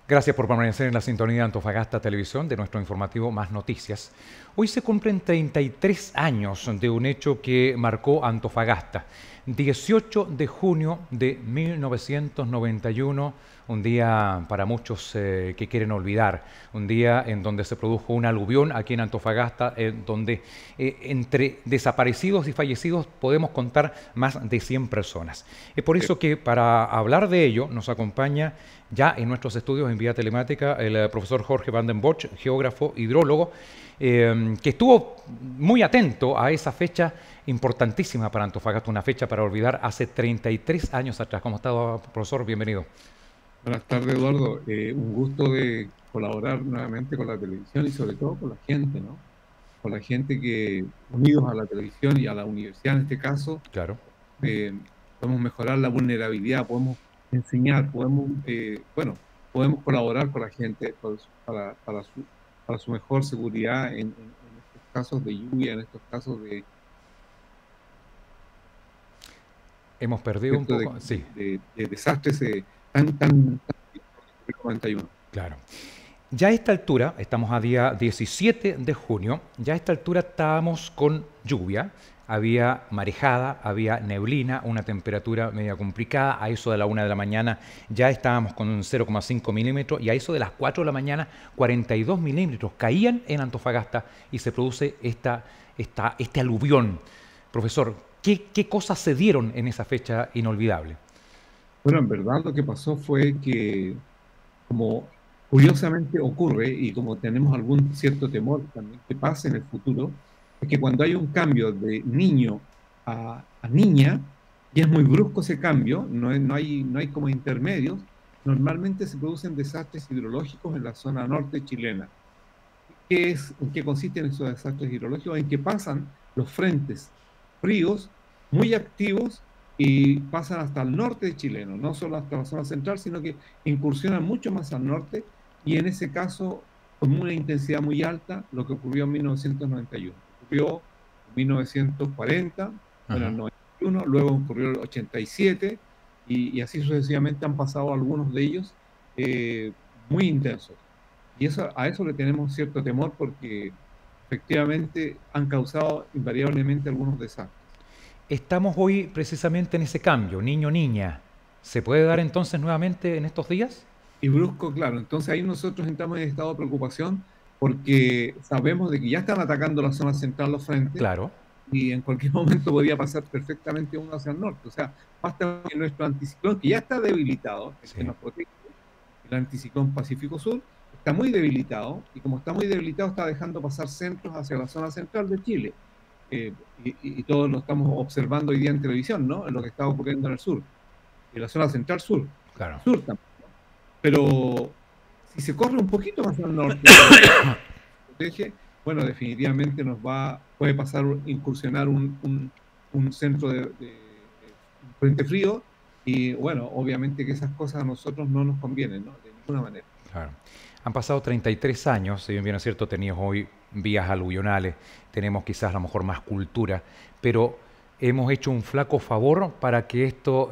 Gracias por permanecer en la sintonía de Antofagasta Televisión de nuestro informativo Más Noticias. Hoy se cumplen 33 años de un hecho que marcó Antofagasta. 18 de junio de 1991, un día para muchos que quieren olvidar, un día en donde se produjo un aluvión aquí en Antofagasta, donde entre desaparecidos y fallecidos podemos contar más de 100 personas. Es por eso que para hablar de ello nos acompaña ya en nuestros estudios en vía telemática el profesor Jorge van den Bosch, geógrafo, hidrólogo, que estuvo muy atento a esa fecha importantísima para Antofagasta, una fecha para olvidar hace 33 años atrás. ¿Cómo está, profesor? Bienvenido. Buenas tardes, Eduardo. Un gusto de colaborar nuevamente con la televisión y sobre todo con la gente, ¿no? Con la gente que, unidos a la televisión y a la universidad en este caso, Claro. eh, podemos mejorar la vulnerabilidad, podemos enseñar, bueno, podemos colaborar con la gente para su mejor seguridad en estos casos de lluvia, en estos casos Hemos perdido un ¿cierto? poco. Sí, De desastres tan 91. claro. Ya a esta altura, estamos a día 17 de junio, ya a esta altura estábamos con lluvia, había marejada, había neblina, una temperatura media complicada, a eso de la 1 de la mañana ya estábamos con un 0,5 milímetros y a eso de las 4 de la mañana 42 milímetros caían en Antofagasta y se produce este aluvión. Profesor, ¿qué cosas se dieron en esa fecha inolvidable? Bueno, en verdad lo que pasó fue que, como curiosamente ocurre y como tenemos algún cierto temor también que pase en el futuro, es que cuando hay un cambio de niño a niña, y es muy brusco ese cambio, no hay como intermedios, normalmente se producen desastres hidrológicos en la zona norte chilena. ¿En qué consisten esos desastres hidrológicos? En que pasan los frentes fríos muy activos y pasan hasta el norte chileno, no solo hasta la zona central, sino que incursionan mucho más al norte y en ese caso con una intensidad muy alta, lo que ocurrió en 1991. Ocurrió en 1940, bueno, en Ajá. 91, luego ocurrió el 87 y así sucesivamente han pasado algunos de ellos eh, muy intensos. Y a eso le tenemos cierto temor porque efectivamente han causado invariablemente algunos desastres. Estamos hoy precisamente en ese cambio, niño-niña. ¿Se puede dar entonces nuevamente en estos días? Y brusco, claro. Entonces ahí nosotros entramos en estado de preocupación porque sabemos de que ya están atacando la zona central los frentes Claro. y en cualquier momento podría pasar perfectamente uno hacia el norte. O sea, basta que nuestro anticiclón, que ya está debilitado, el que Sí. nos protege, el anticiclón Pacífico Sur, está muy debilitado y como está muy debilitado está dejando pasar centros hacia la zona central de Chile. Y todos lo estamos observando hoy día en televisión, ¿no? En lo que está ocurriendo en el sur, en la zona central sur, Claro. sur también. Pero si se corre un poquito más al norte, el protege, bueno, definitivamente puede pasar, incursionar un centro de un frente frío y bueno, obviamente que esas cosas a nosotros no nos convienen, ¿no? De ninguna manera. Claro. Han pasado 33 años, si bien es cierto, teníamos hoy vías aluvionales, tenemos quizás a lo mejor más cultura, pero hemos hecho un flaco favor para que esto...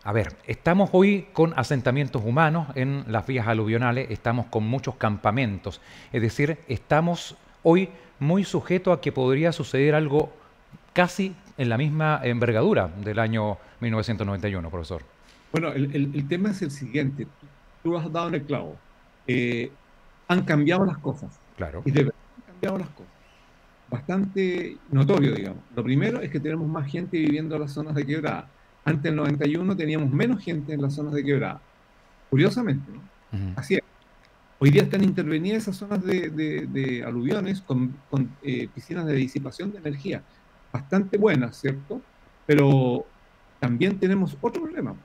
a ver, estamos hoy con asentamientos humanos en las vías aluvionales, estamos con muchos campamentos, es decir, estamos hoy muy sujetos a que podría suceder algo casi en la misma envergadura del año 1991, profesor. Bueno, el tema es el siguiente, tú has dado en el clavo. Eh, Han cambiado las cosas Claro. y de verdad han cambiado las cosas. Bastante notorio, digamos. Lo primero es que tenemos más gente viviendo en las zonas de quebrada. Antes del 91 teníamos menos gente en las zonas de quebrada. Curiosamente, ¿no? Ujú. Así es. Hoy día están intervenidas esas zonas de aluviones con piscinas de disipación de energía. Bastante buenas, ¿cierto? Pero también tenemos otro problema.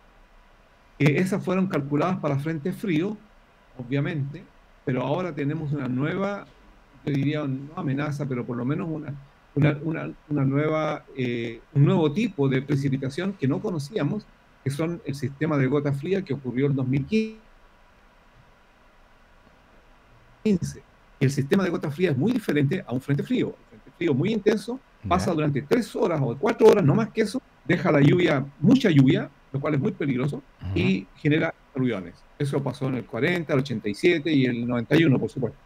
Que esas fueron calculadas para frente frío, obviamente, pero ahora tenemos una nueva, yo diría, no amenaza, pero por lo menos una nueva, un nuevo tipo de precipitación que no conocíamos, que son el sistema de gota fría que ocurrió en 2015. El sistema de gota fría es muy diferente a un frente frío. El frente frío muy intenso ¿Ya? pasa durante 3 horas o 4 horas, no más que eso, deja la lluvia, mucha lluvia, lo cual es muy peligroso, Ujú. y genera aluviones. Eso pasó en el 40, el 87 y el 91, por supuesto.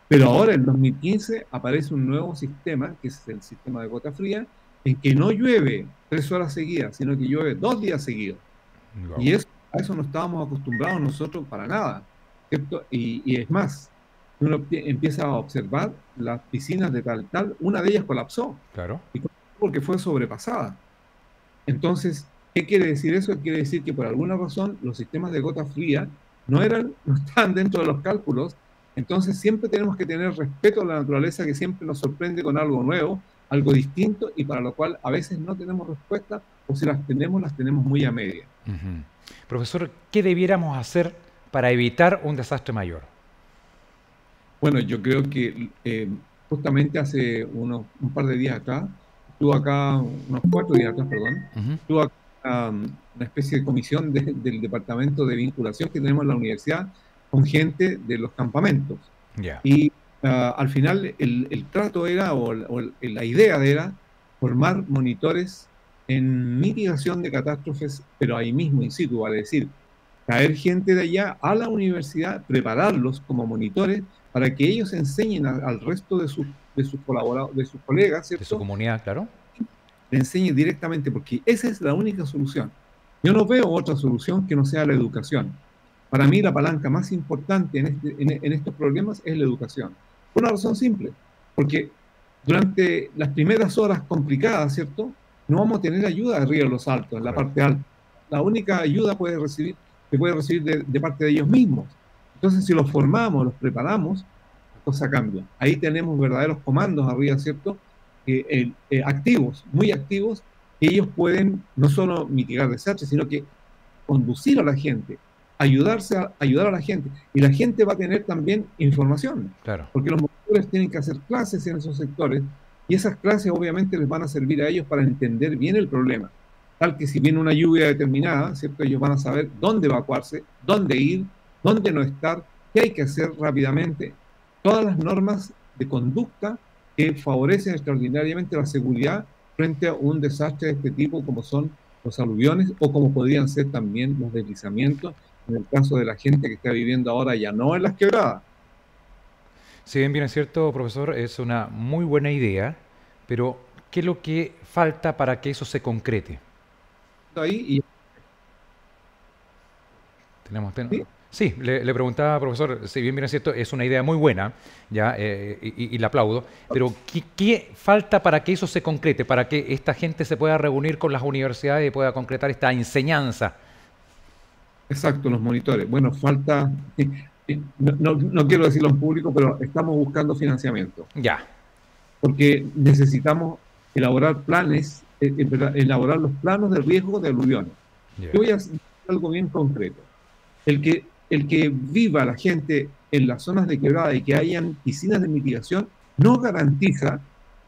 Pero ahora, en 2015, aparece un nuevo sistema, que es el sistema de gota fría, en que no llueve 3 horas seguidas, sino que llueve 2 días seguidos. Guau. Y eso, a eso no estábamos acostumbrados nosotros para nada, ¿cierto? Y es más, uno empieza a observar las piscinas de tal, una de ellas colapsó, Claro. y colapsó porque fue sobrepasada. Entonces, ¿qué quiere decir eso? Quiere decir que por alguna razón los sistemas de gota fría no estaban dentro de los cálculos. Entonces, siempre tenemos que tener respeto a la naturaleza, que siempre nos sorprende con algo nuevo, algo distinto, y para lo cual a veces no tenemos respuesta, o si las tenemos muy a media. Ujú. Profesor, ¿qué debiéramos hacer para evitar un desastre mayor? Bueno, yo creo que justamente hace un par de días acá, estuvo acá, unos 4 días atrás, perdón, Ujú. estuvo acá una especie de comisión del departamento de vinculación que tenemos en la universidad con gente de los campamentos. Ya. Y al final el trato era, la idea era formar monitores en mitigación de catástrofes, pero ahí mismo, in situ, vale decir, traer gente de allá a la universidad, prepararlos como monitores para que ellos enseñen al resto de sus colaboradores, de sus colegas, De su ¿cierto? comunidad, claro. Le enseñen directamente, porque esa es la única solución. Yo no veo otra solución que no sea la educación. Para mí la palanca más importante en estos problemas es la educación. Por una razón simple, porque durante las primeras horas complicadas, ¿cierto? No vamos a tener ayuda arriba de los altos, en la Correcto. parte alta. La única ayuda se puede recibir de parte de ellos mismos. Entonces, si los formamos, los preparamos, la cosa cambia. Ahí tenemos verdaderos comandos arriba, ¿cierto? Activos, muy activos, que ellos pueden no solo mitigar desastres, sino que conducir a la gente, ayudar a la gente. Y la gente va a tener también información, Claro. porque los monitores tienen que hacer clases en esos sectores, y esas clases obviamente les van a servir a ellos para entender bien el problema. Tal que si viene una lluvia determinada, ¿cierto? Ellos van a saber dónde evacuarse, dónde ir, dónde no estar, qué hay que hacer rápidamente. Todas las normas de conducta que favorecen extraordinariamente la seguridad frente a un desastre de este tipo, como son los aluviones, o como podrían ser también los deslizamientos, en el caso de la gente que está viviendo ahora ya no en las quebradas. Si bien es cierto, profesor, es una muy buena idea, pero ¿qué es lo que falta para que eso se concrete? Ahí, Tenemos, ¿sí? sí, le preguntaba, profesor, si bien es cierto, es una idea muy buena, ya, y la aplaudo, pero ¿qué falta para que eso se concrete, para que esta gente se pueda reunir con las universidades y pueda concretar esta enseñanza? Exacto, los monitores. Bueno, falta, no quiero decirlo en público, pero estamos buscando financiamiento, Ya, porque necesitamos elaborar planes, elaborar los planos de riesgo de aluviones. ya. Yo voy a decir algo bien concreto. El que viva la gente en las zonas de quebrada y que hayan piscinas de mitigación no garantiza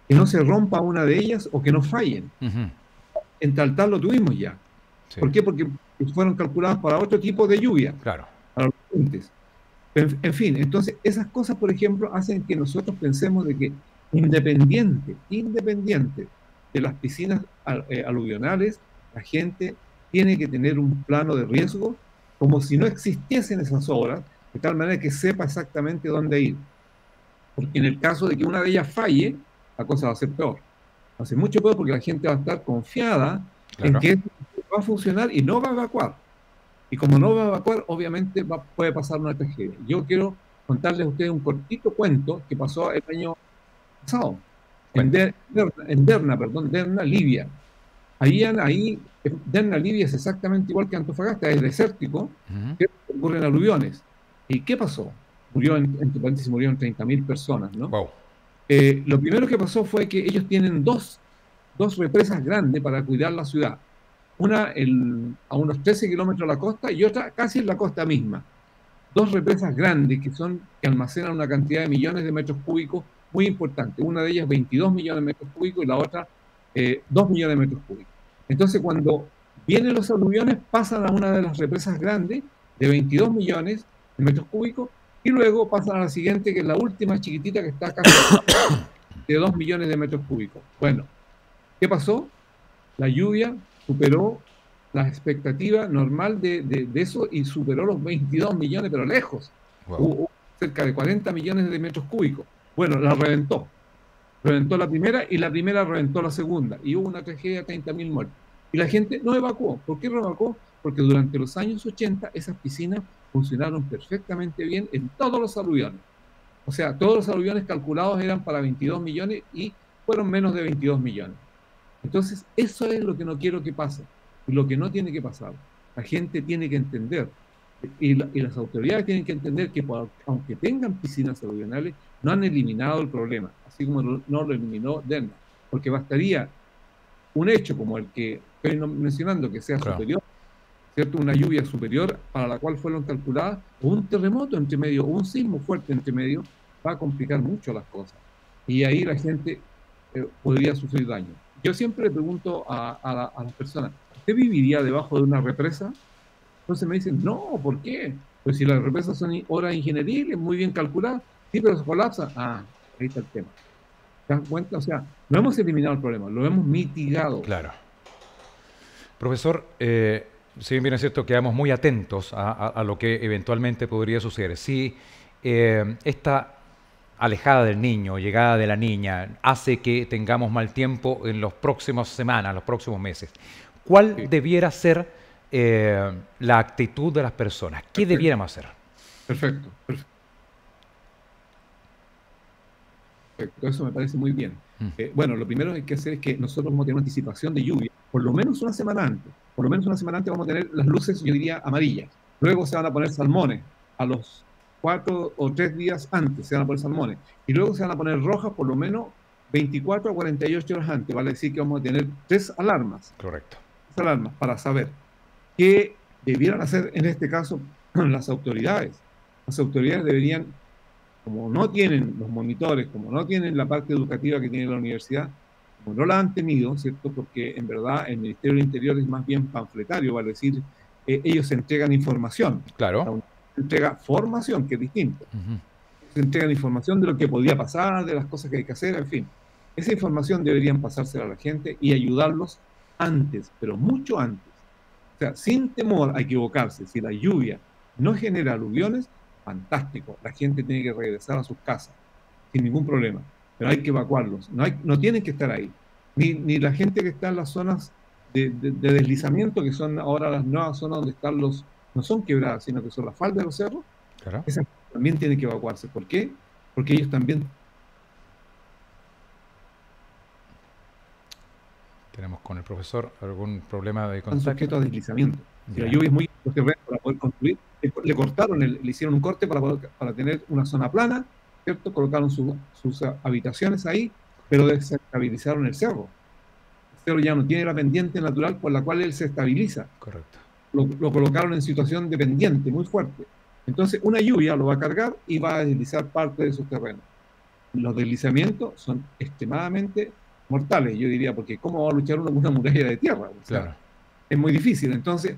que no se rompa una de ellas o que no fallen. Ujú. En Taltal lo tuvimos ya. Sí, ¿Por qué? Porque fueron calculadas para otro tipo de lluvia, claro. para los puentes. En fin, entonces esas cosas, por ejemplo, hacen que nosotros pensemos de que independiente de las piscinas aluvionales, la gente tiene que tener un plano de riesgo como si no existiesen esas obras, de tal manera que sepa exactamente dónde ir. Porque en el caso de que una de ellas falle, la cosa va a ser peor. Va a ser mucho peor porque la gente va a estar confiada en Claro. que va a funcionar y no va a evacuar. Y como no va a evacuar, obviamente puede pasar una tragedia. Yo quiero contarles a ustedes un cortito cuento que pasó el año pasado Cuente. En Derna, perdón, Derna, Libia. Derna, Libia es exactamente igual que Antofagasta, es desértico, Ujú. que ocurren aluviones. ¿Y qué pasó? Entre paréntesis, murieron 30.000 personas, ¿no? Wow. Lo primero que pasó fue que ellos tienen dos represas grandes para cuidar la ciudad. Una a unos 13 kilómetros de la costa y otra casi en la costa misma. Dos represas grandes que almacenan una cantidad de millones de metros cúbicos muy importante. Una de ellas 22 millones de metros cúbicos y la otra 2 millones de metros cúbicos. Entonces, cuando vienen los aluviones, pasan a una de las represas grandes de 22 millones de metros cúbicos y luego pasan a la siguiente, que es la última chiquitita que está casi de 2 millones de metros cúbicos. Bueno, ¿qué pasó? La lluvia superó la expectativa normal de eso y superó los 22 millones, pero lejos. Wow. Hubo cerca de 40 millones de metros cúbicos. Bueno, la reventó. Reventó la primera y la primera reventó la segunda. Y hubo una tragedia de 30.000 muertos. Y la gente no evacuó. ¿Por qué no evacuó? Porque durante los años 80 esas piscinas funcionaron perfectamente bien en todos los aluviones. O sea, todos los aluviones calculados eran para 22 millones y fueron menos de 22 millones. Entonces, eso es lo que no quiero que pase y lo que no tiene que pasar. La gente tiene que entender y las autoridades tienen que entender que aunque tengan piscinas aluvionales, no han eliminado el problema, así como no lo eliminó Denver, porque bastaría un hecho como el que estoy mencionando, que sea superior, ¿cierto? Una lluvia superior para la cual fueron calculadas, o un terremoto entre medio, o un sismo fuerte entre medio, va a complicar mucho las cosas. Y ahí la gente podría sufrir daño. Yo siempre le pregunto a las personas, ¿usted viviría debajo de una represa? Entonces me dicen, no, ¿por qué? Pues si las represas son obras ingenieriles, muy bien calculadas, sí, pero se colapsa. Ah, ahí está el tema. ¿Te das cuenta? O sea, no hemos eliminado el problema, lo hemos mitigado. Claro. Profesor, si bien es cierto, quedamos muy atentos a lo que eventualmente podría suceder. Si esta alejada del niño, llegada de la niña, hace que tengamos mal tiempo en las próximas semanas, los próximos meses, ¿cuál debiera ser la actitud de las personas? ¿Qué debiéramos hacer? Perfecto. Eso me parece muy bien. Bueno, lo primero que hay que hacer es que nosotros vamos a tener una anticipación de lluvia, por lo menos una semana antes. Por lo menos una semana antes vamos a tener las luces, yo diría, amarillas. Luego se van a poner salmones. A los 4 o 3 días antes se van a poner salmones. Y luego se van a poner rojas por lo menos 24 a 48 horas antes. Vale decir que vamos a tener 3 alarmas. Correcto. 3 alarmas para saber qué debieran hacer en este caso las autoridades. Las autoridades deberían, como no tienen los monitores, como no tienen la parte educativa que tiene la universidad, como no la han tenido, ¿cierto? Porque en verdad el Ministerio del Interior es más bien panfletario, vale decir, ellos entregan información. Claro. Entrega formación, que es distinto. Se entregan información de lo que podía pasar, de las cosas que hay que hacer, en fin. Esa información deberían pasársela a la gente y ayudarlos antes, pero mucho antes. O sea, sin temor a equivocarse, si la lluvia no genera aluviones, fantástico, la gente tiene que regresar a sus casas sin ningún problema, pero hay que evacuarlos, no tienen que estar ahí, ni la gente que está en las zonas de deslizamiento, que son ahora las nuevas zonas donde están no son quebradas, sino que son las faldas de los cerros, claro. esas también tienen que evacuarse. ¿Por qué? Porque ellos también... Tenemos con el profesor algún problema de contacto. Están sujetos a deslizamiento. Si la lluvia es muy terreno para poder construir, le cortaron, le hicieron un corte para tener una zona plana, ¿cierto? Colocaron sus habitaciones ahí, pero desestabilizaron el cerro. El cerro ya no tiene la pendiente natural por la cual él se estabiliza. Correcto. Lo colocaron en situación de pendiente muy fuerte. Entonces, una lluvia lo va a cargar y va a deslizar parte de sus terrenos. Los deslizamientos son extremadamente mortales, yo diría, porque ¿cómo va a luchar uno con una muralla de tierra? O sea, claro. Es muy difícil. Entonces,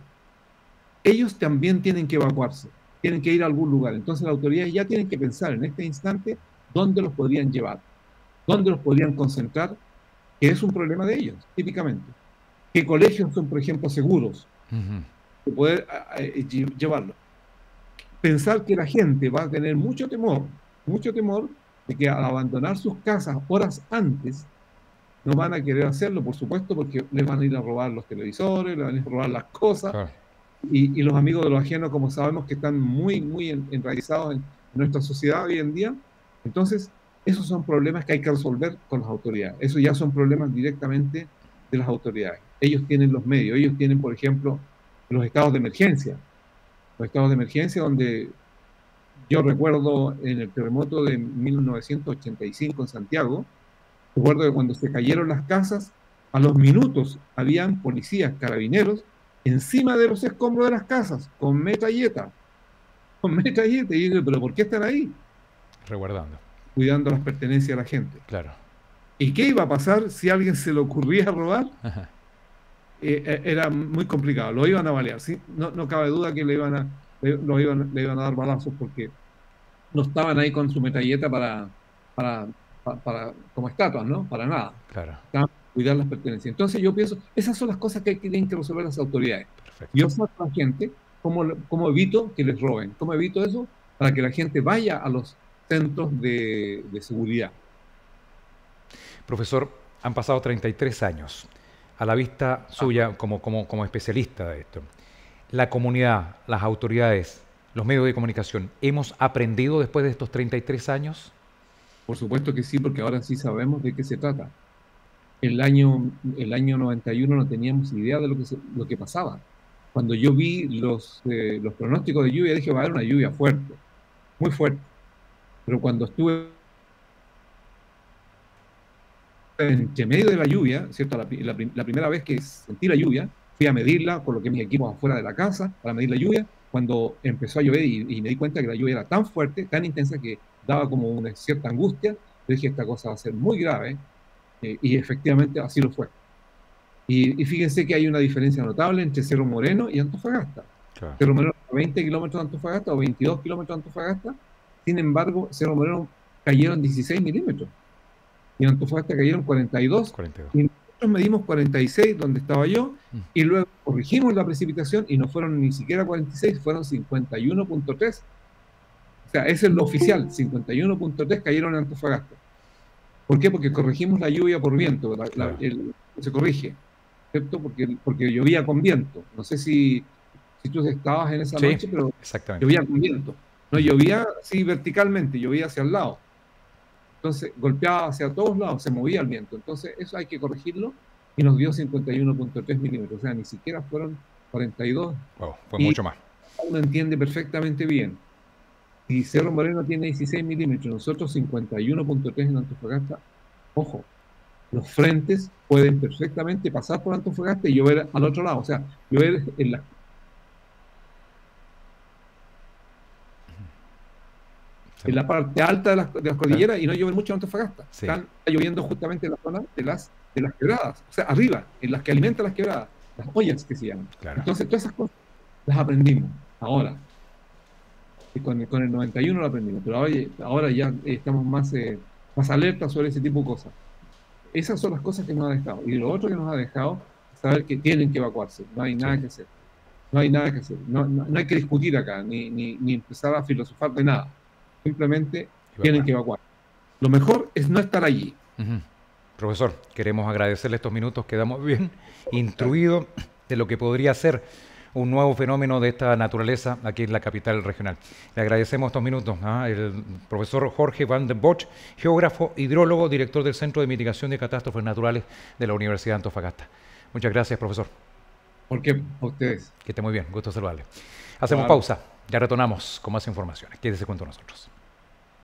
ellos también tienen que evacuarse, tienen que ir a algún lugar. Entonces, las autoridades ya tienen que pensar en este instante dónde los podrían llevar, dónde los podrían concentrar, que es un problema de ellos, típicamente. ¿Qué colegios son, por ejemplo, seguros de poder llevarlos? Pensar que la gente va a tener mucho temor de que al abandonar sus casas horas antes, no van a querer hacerlo, por supuesto, porque les van a ir a robar los televisores, les van a ir a robar las cosas. Claro. Y los amigos de los ajenos, como sabemos, que están muy, muy enraizados en nuestra sociedad hoy en día. Entonces, esos son problemas que hay que resolver con las autoridades. Esos ya son problemas directamente de las autoridades. Ellos tienen los medios, ellos tienen, por ejemplo, los estados de emergencia. Los estados de emergencia donde yo recuerdo en el terremoto de 1985 en Santiago, recuerdo que cuando se cayeron las casas, a los minutos habían policías, carabineros, encima de los escombros de las casas, con metralleta. Y yo digo, ¿pero por qué están ahí? Resguardando. Cuidando las pertenencias de la gente. Claro. ¿Y qué iba a pasar si a alguien se le ocurría robar? Era muy complicado, lo iban a balear, ¿sí? No cabe duda que le iban a dar balazos porque no estaban ahí con su metralleta para como estatuas, ¿no? Para nada. Claro. Estaban cuidar las pertenencias. Entonces yo pienso, esas son las cosas que tienen que resolver las autoridades. Perfecto. Yo soy la gente, ¿cómo evito que les roben? ¿Cómo evito eso? Para que la gente vaya a los centros de seguridad. Profesor, han pasado 33 años. A la vista suya como especialista de esto, la comunidad, las autoridades, los medios de comunicación, ¿hemos aprendido después de estos 33 años? Por supuesto que sí, porque ahora sí sabemos de qué se trata. El año 91 no teníamos idea de lo que pasaba. Cuando yo vi los pronósticos de lluvia, dije, va a haber una lluvia fuerte, muy fuerte. Pero cuando estuve entre medio de la lluvia, ¿cierto? La primera vez que sentí la lluvia, fui a medirla, coloqué mis equipos afuera de la casa para medir la lluvia. Cuando empezó a llover y me di cuenta que la lluvia era tan fuerte, tan intensa, que daba como una cierta angustia, dije, esta cosa va a ser muy grave, y efectivamente así lo fue. Y fíjense que hay una diferencia notable entre Cerro Moreno y Antofagasta. Claro. Cerro Moreno a 20 kilómetros de Antofagasta o 22 kilómetros de Antofagasta. Sin embargo, Cerro Moreno cayeron 16 milímetros. Y en Antofagasta cayeron 42. 42. Y nosotros medimos 46, donde estaba yo, y luego corrigimos la precipitación y no fueron ni siquiera 46, fueron 51.3. O sea, ese es lo oficial, 51.3 cayeron en Antofagasta. ¿Por qué? Porque corregimos la lluvia por viento, se corrige, ¿cierto? Porque llovía con viento. No sé si tú estabas en esa noche, pero llovía con viento. No llovía así verticalmente, llovía hacia el lado. Entonces golpeaba hacia todos lados, se movía el viento. Entonces eso hay que corregirlo y nos dio 51.3 milímetros. O sea, ni siquiera fueron 42. Wow, fue mucho más. Uno entiende perfectamente bien. Si Cerro Moreno tiene 16 milímetros, nosotros 51.3 en Antofagasta, ojo, los frentes pueden perfectamente pasar por Antofagasta y llover al otro lado. O sea, llover en la parte alta de las cordilleras y no llover mucho en Antofagasta. Sí. Está lloviendo justamente en la zona de las quebradas, o sea, arriba, en las que alimentan las quebradas, las ollas que se llaman. Claro. Entonces, todas esas cosas las aprendimos ahora. Y con el 91 lo aprendimos, pero ahora ya estamos más alertas sobre ese tipo de cosas. Esas son las cosas que nos ha dejado. Y lo otro que nos ha dejado es saber que tienen que evacuarse. No hay nada que hacer. No hay nada que hacer. No hay que discutir acá, ni empezar a filosofar de nada. Simplemente tienen que evacuar. Lo mejor es no estar allí. Profesor, queremos agradecerle estos minutos. Quedamos bien instruidos de lo que podría ser un nuevo fenómeno de esta naturaleza aquí en la capital regional. Le agradecemos estos minutos el profesor Jorge Van den Bosch, geógrafo, hidrólogo, director del Centro de Mitigación de Catástrofes Naturales de la Universidad de Antofagasta. Muchas gracias, profesor. ¿Por qué? A ustedes. Que esté muy bien, gusto saludarle. Hacemos pausa, ya retornamos con más informaciones. Quédese con nosotros.